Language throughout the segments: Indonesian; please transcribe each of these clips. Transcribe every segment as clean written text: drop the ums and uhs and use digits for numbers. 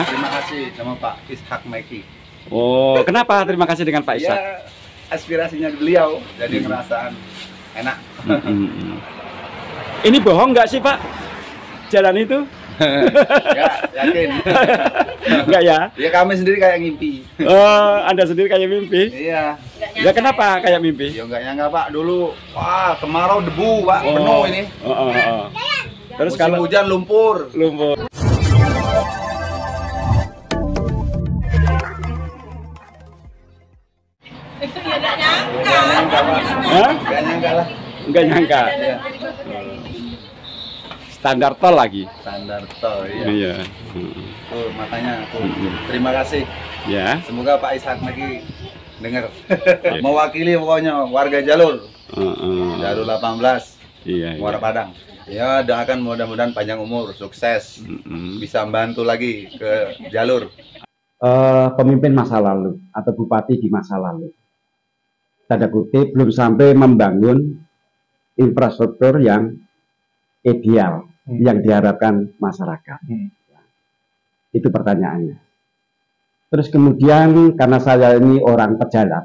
Terima kasih sama Pak Ishak Meki. Oh, kenapa terima kasih dengan Pak Ishak? Ya, aspirasinya beliau, jadi ngerasaan enak. Ini bohong nggak sih Pak? Jalan itu? Ya, yakin. Enggak ya? Ya kami sendiri kayak ngimpi. Oh, Anda sendiri kayak mimpi? Iya. Ya kenapa kayak mimpi? Ya enggak nyangka Pak, dulu wah kemarau debu Pak, penuh ini. Terus Musim kalau hujan lumpur. Enggak nyangka. Hah? Enggak nyangka lah. Enggak nyangka. Iya. Standar tol lagi. Standar tol iya. Iya. Tuh, makanya aku terima kasih. Ya. Semoga Pak Ishak lagi dengar. Mewakili pokoknya warga jalur. Jalur 18. Iya. Muara Padang. Ya, doakan mudah-mudahan panjang umur, sukses. Bisa membantu lagi ke jalur. Pemimpin masa lalu atau bupati di masa lalu, tanda kutip, belum sampai membangun infrastruktur yang ideal yang diharapkan masyarakat. Itu pertanyaannya. Terus kemudian karena saya ini orang pejalan,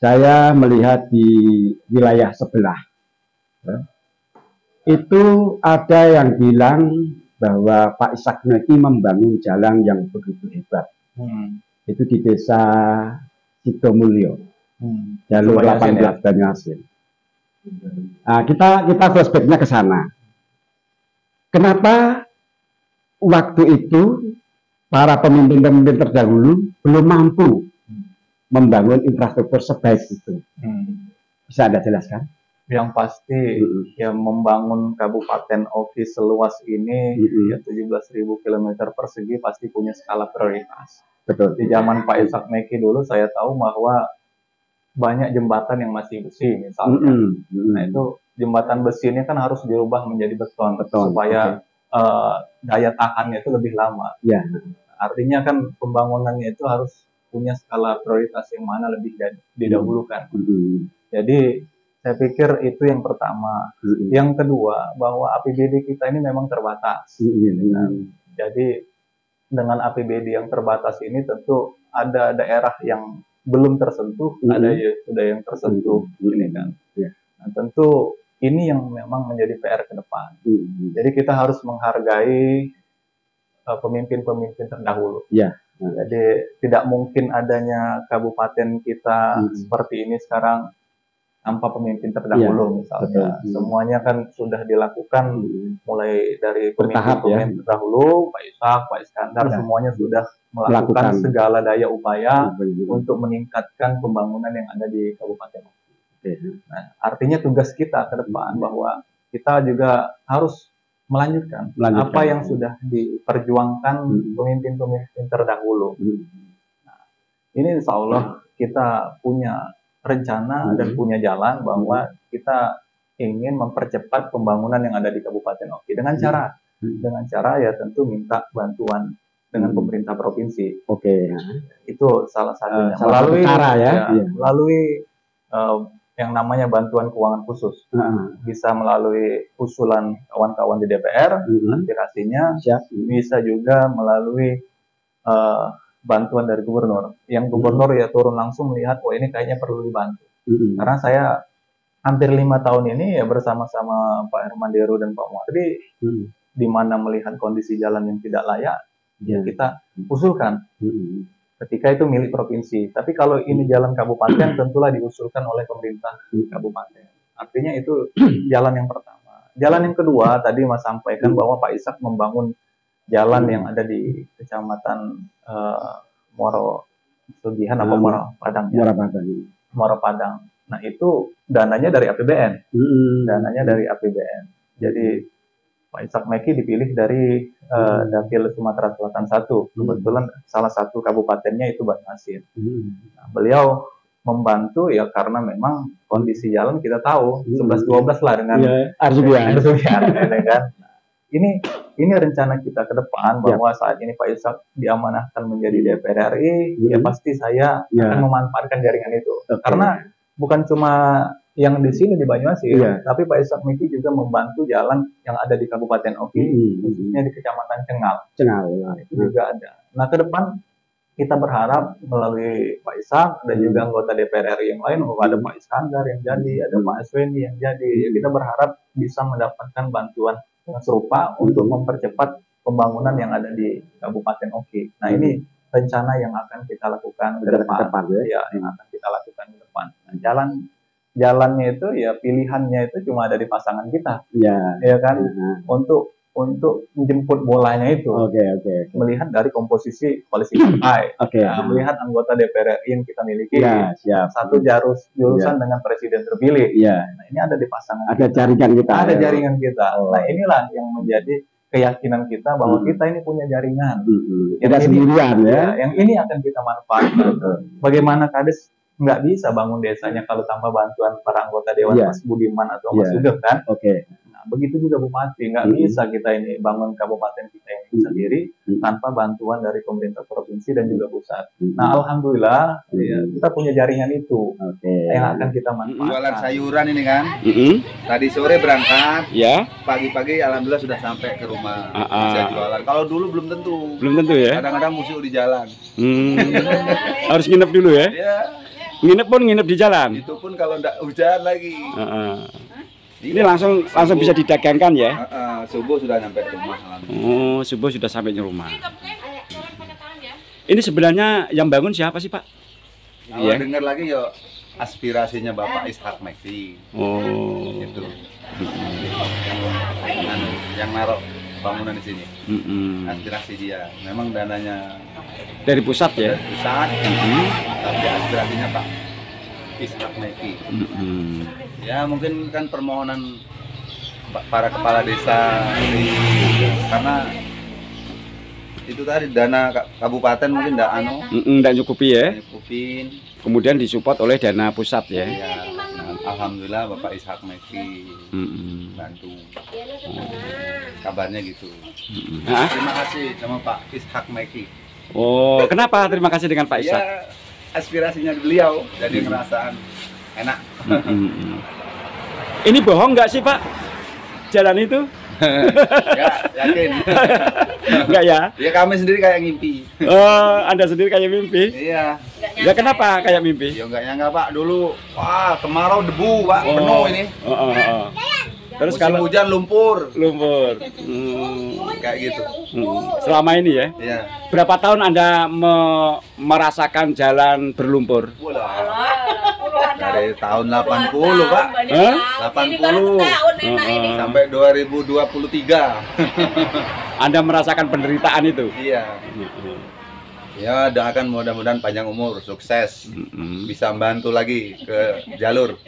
saya melihat di wilayah sebelah, itu ada yang bilang bahwa Pak Ishak Meki membangun jalan yang begitu hebat. Itu di desa Sidomulyo, jalur 18 Banyuasin. Nah, kita flashbacknya ke sana. Kenapa waktu itu para pemimpin-pemimpin terdahulu belum mampu membangun infrastruktur sebaik itu? Bisa Anda jelaskan? Yang pasti ya membangun Kabupaten Oki seluas ini ya 17.000 km persegi pasti punya skala prioritas. Betul. Di zaman Pak Ishak Meki dulu saya tahu bahwa banyak jembatan yang masih besi misalnya. Nah itu jembatan besi ini kan harus dirubah menjadi beton supaya daya tahannya itu lebih lama. Ya. Artinya kan pembangunannya itu harus punya skala prioritas yang mana lebih didahulukan. Jadi saya pikir itu yang pertama. Yang kedua, bahwa APBD kita ini memang terbatas. Jadi dengan APBD yang terbatas ini tentu ada daerah yang belum tersentuh, ada sudah yang tersentuh, ini kan. Nah, tentu ini yang memang menjadi PR ke depan. Jadi kita harus menghargai pemimpin-pemimpin terdahulu. Jadi tidak mungkin adanya kabupaten kita seperti ini sekarang tanpa pemimpin terdahulu misalnya. Semuanya kan sudah dilakukan mulai dari pemimpin terdahulu, Pak Ishak, Pak Iskandar, semuanya sudah melakukan segala daya upaya untuk meningkatkan pembangunan yang ada di Kabupaten. Nah, artinya tugas kita ke depan bahwa kita juga harus melanjutkan apa yang sudah diperjuangkan pemimpin-pemimpin terdahulu. Nah, ini insya Allah kita punya rencana dan punya jalan bahwa kita ingin mempercepat pembangunan yang ada di Kabupaten Oki dengan cara ya tentu minta bantuan dengan pemerintah provinsi. Itu salah satunya. Melalui cara melalui yang namanya bantuan keuangan khusus. Bisa melalui usulan kawan-kawan di DPR, aspirasinya, bisa juga melalui bantuan dari gubernur. Yang gubernur ya turun langsung melihat, oh ini kayaknya perlu dibantu. Karena saya hampir 5 tahun ini ya bersama-sama Pak Herman Deru dan Pak Muardi, di mana melihat kondisi jalan yang tidak layak, ya kita usulkan. Ketika itu milik provinsi. Tapi kalau ini jalan kabupaten, tentulah diusulkan oleh pemerintah kabupaten. Artinya itu jalan yang pertama. Jalan yang kedua, tadi Mas sampaikan bahwa Pak Ishak membangun jalan yang ada di Kecamatan Muaro Sugihan apa Muaro Padang ya? Muaro Padang. Nah itu dananya dari APBN. Dananya dari APBN. Jadi Pak Ishak Meki dipilih dari Dapil Sumatera Selatan 1. Kebetulan salah satu kabupatennya itu Banyuasin. Nah, beliau membantu ya karena memang kondisi jalan kita tahu 11-12 lah dengan Arzubian kan. Ini rencana kita ke depan bahwa saat ini Pak Ishak diamanahkan menjadi DPR RI, ya pasti saya akan memanfaatkan jaringan itu. Karena bukan cuma yang di sini di Banyuasin, Iya. tapi Pak Ishak Miki juga membantu jalan yang ada di Kabupaten Oki, khususnya di Kecamatan Cengal. Cengal. Itu juga ada. Nah, ke depan kita berharap melalui Pak Ishak dan juga anggota DPR RI yang lain, ada Pak Iskandar yang jadi, ada Pak Aswendi yang jadi. Ya, kita berharap bisa mendapatkan bantuan yang serupa untuk mempercepat pembangunan yang ada di Kabupaten Oki. Nah, ini rencana yang akan kita lakukan ke depan. Ya, yang akan kita lakukan ke depan. Nah, jalannya itu ya pilihannya itu cuma ada di pasangan kita. Ya kan? Untuk menjemput bolanya itu. Melihat dari komposisi koalisi partai. Melihat anggota DPR RI yang kita miliki. Satu jurusan dengan presiden terpilih. Nah, ini ada di pasangan. Ada jaringan kita. Ada jaringan kita. Nah, inilah yang menjadi keyakinan kita bahwa kita ini punya jaringan. Tidak sendirian ya. Yang ini akan kita manfaatkan. Bagaimana Kades nggak bisa bangun desanya kalau tanpa bantuan para anggota Dewan Mas Budiman atau Mas Sugeng kan? Nah, begitu juga Bupati, nggak bisa kita ini bangun kabupaten kita ini sendiri tanpa bantuan dari pemerintah provinsi dan juga pusat. Nah, alhamdulillah ya, kita punya jaringan itu yang akan kita manfaatkan. Jualan sayuran ini kan, tadi sore berangkat, pagi-pagi alhamdulillah sudah sampai ke rumah bisa jualan. Kalau dulu belum tentu. Belum tentu ya. Kadang-kadang musuh di jalan. Harus nginep dulu ya. Nginep pun nginep di jalan. Itu pun kalau enggak hujan lagi. Ini langsung bisa didagangkan ya. Subuh sudah sampai rumah. Oh, subuh sudah sampai di rumah. Ini sebenarnya yang bangun siapa sih, Pak? Kalau dengar lagi ya aspirasinya Bapak Ishak Meki. Oh. Itu. Yang naruh bangunan di sini. Aspirasi dia. Memang dananya dari pusat ya. Dari pusat. Tapi aspirasinya Pak Ishak Meki. Ya mungkin kan permohonan para kepala desa karena itu tadi dana kabupaten mungkin enggak cukupi ya. Nyukupin. Kemudian disupport oleh dana pusat ya. Alhamdulillah Bapak Ishak Meki bantu. Kabarnya gitu. Terima kasih sama Pak Ishak Meki. Oh, kenapa terima kasih dengan Pak Ishak? Ya, aspirasinya beliau jadi ngerasaan enak. Ini bohong nggak sih Pak? Jalan itu? Ya, yakin. Enggak ya? Ya kami sendiri kayak ngimpi. Oh, Anda sendiri kayak mimpi? Iya. Ya kenapa kayak mimpi? Ya enggak nyangka Pak, dulu wah kemarau debu Pak, penuh ini. Terus musim kalau hujan lumpur. Kayak gitu. Selama ini ya? Iya. Berapa tahun Anda merasakan jalan berlumpur? Dari tahun 80 Pak. 80 sampai 2023. Anda merasakan penderitaan itu? Iya. Ya doakan mudah-mudahan panjang umur, sukses, bisa membantu lagi ke jalur.